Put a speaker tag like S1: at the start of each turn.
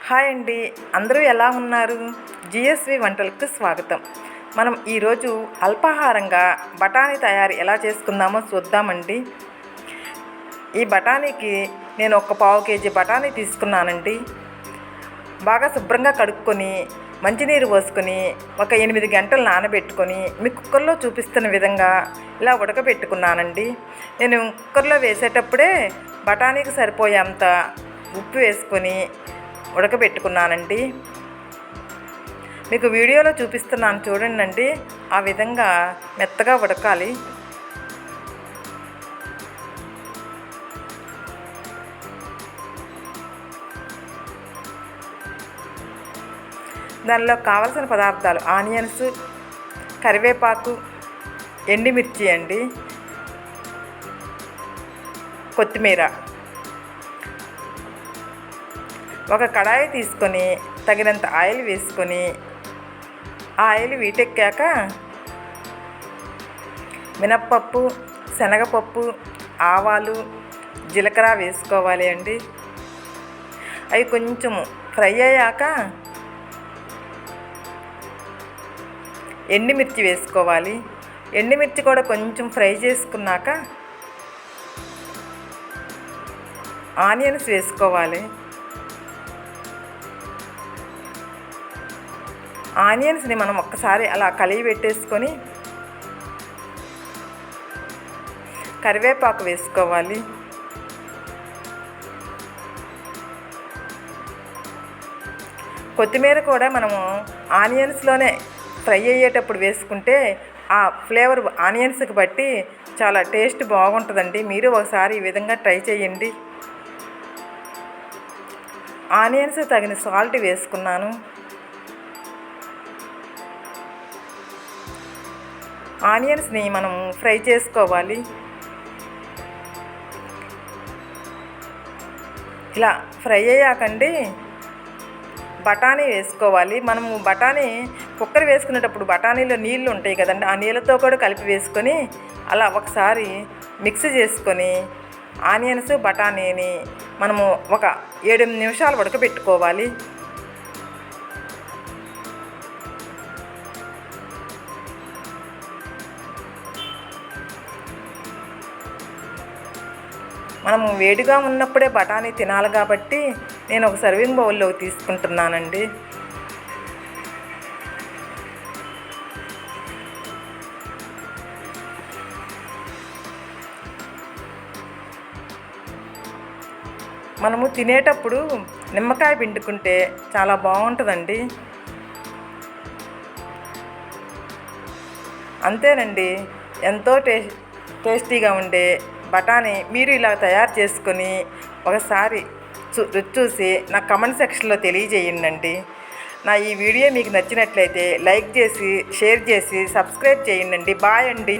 S1: Hi అండి, అందరూ ఎలా ఉన్నారు? జిఎస్వి వంటలకు స్వాగతం. మనం ఈరోజు అల్పాహారంగా బఠానీ తయారు ఎలా చేసుకుందామో చూద్దామండి. ఈ బఠానీకి నేను ఒక పావు కేజీ బఠానీ తీసుకున్నానండి. బాగా శుభ్రంగా కడుక్కొని మంచినీరు పోసుకొని ఒక 8 గంటలు నానబెట్టుకొని మీ కుక్కర్లో చూపిస్తున్న విధంగా ఇలా ఉడకబెట్టుకున్నానండి. నేను కుక్కర్లో వేసేటప్పుడే బఠానీకి సరిపోయేంత ఉప్పు వేసుకొని ఉడకబెట్టుకున్నానండి. మీకు వీడియోలో చూపిస్తున్నాను చూడండి. ఆ విధంగా మెత్తగా ఉడకాలి. దానిలో కావలసిన పదార్థాలు ఆనియన్స్, కరివేపాకు, ఎండుమిర్చి అండి, కొత్తిమీర. ఒక కడాయి తీసుకొని తగినంత ఆయిల్ వేసుకొని ఆ ఆయిల్ వీటెక్కాక మినప్పప్పు, శనగపప్పు, ఆవాలు, జీలకర్ర వేసుకోవాలి అండి. అవి కొంచెము ఫ్రై అయ్యాక ఎండుమిర్చి వేసుకోవాలి. ఎండుమిర్చి కూడా కొంచెం ఫ్రై చేసుకున్నాక ఆనియన్స్ వేసుకోవాలి. ఆనియన్స్ని మనం ఒక్కసారి అలా కలిగి పెట్టేసుకొని కరివేపాకు వేసుకోవాలి. కొత్తిమీర కూడా మనము ఆనియన్స్లోనే ఫ్రై అయ్యేటప్పుడు వేసుకుంటే ఆ ఫ్లేవర్ ఆనియన్స్కి బట్టి చాలా టేస్ట్ బాగుంటుందండి. మీరు ఒకసారి ఈ విధంగా ట్రై చేయండి. ఆనియన్స్ తగిన సాల్ట్ వేసుకున్నాను. ఆనియన్స్ని మనం ఫ్రై చేసుకోవాలి. ఇలా ఫ్రై అయ్యాకండి బఠానీ వేసుకోవాలి. మనము బఠానీ కుక్కర్ వేసుకునేటప్పుడు బఠానీలో నీళ్ళు ఉంటాయి కదండి, ఆ నీళ్ళతో కూడా కలిపి వేసుకొని అలా ఒకసారి మిక్స్ చేసుకొని ఆనియన్స్ బఠానీని మనము ఒక 7-8 నిమిషాలు ఉడకబెట్టుకోవాలి. మనము వేడిగా ఉన్నప్పుడే బఠానీ తినాలి కాబట్టి నేను ఒక సర్వింగ్ బౌల్లో తీసుకుంటున్నానండి. మనము తినేటప్పుడు నిమ్మకాయ పిండుకుంటే చాలా బాగుంటుందండి. అంతేనండి, ఎంతో టేస్టీగా ఉండే బఠానీ మీరు ఇలా తయారు చేసుకొని ఒకసారి రుచి చూసి నా కమెంట్ సెక్షన్లో తెలియజేయండి. నా ఈ వీడియో మీకు నచ్చినట్లయితే లైక్ చేసి, షేర్ చేసి, సబ్స్క్రైబ్ చేయండి. బాయ్ అండి.